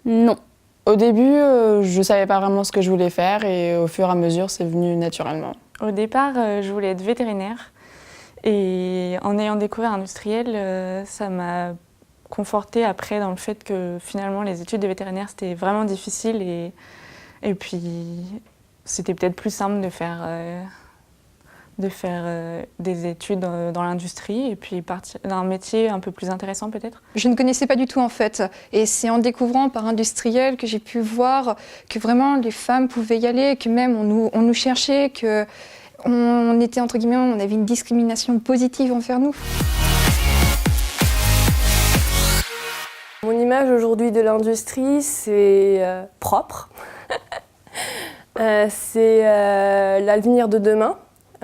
Non. Au début, je savais pas vraiment ce que je voulais faire et au fur et à mesure, c'est venu naturellement. Au départ, je voulais être vétérinaire et en ayant découvert industriel, ça m'a confortée après dans le fait que finalement les études de vétérinaire c'était vraiment difficile et puis c'était peut-être plus simple de faire des études dans l'industrie et puis partir d'un métier un peu plus intéressant peut-être. Je ne connaissais pas du tout en fait et c'est en découvrant par industriel que j'ai pu voir que vraiment les femmes pouvaient y aller, que même on nous cherchait, qu'on était entre guillemets, on avait une discrimination positive envers nous. Mon image aujourd'hui de l'industrie, c'est propre. C'est l'avenir de demain.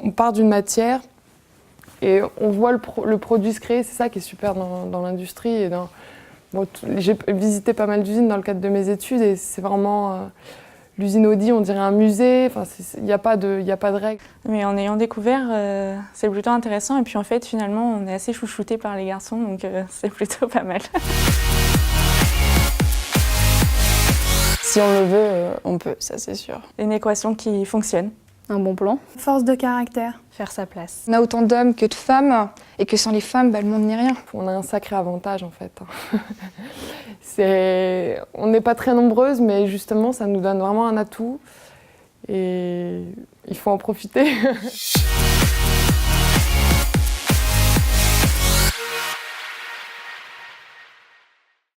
On part d'une matière et on voit le produit se créer, c'est ça qui est super dans l'industrie. J'ai visité pas mal d'usines dans le cadre de mes études et c'est vraiment l'usine Audi, on dirait un musée, il n'y a pas de règles. Mais en ayant découvert, c'est plutôt intéressant et puis en fait finalement on est assez chouchoutés par les garçons donc c'est plutôt pas mal. Si on le veut, on peut, ça c'est sûr. Une équation qui fonctionne. Un bon plan. Force de caractère. Faire sa place. On a autant d'hommes que de femmes et que sans les femmes, le monde n'est rien. On a un sacré avantage en fait. On n'est pas très nombreuses, mais justement ça nous donne vraiment un atout et il faut en profiter.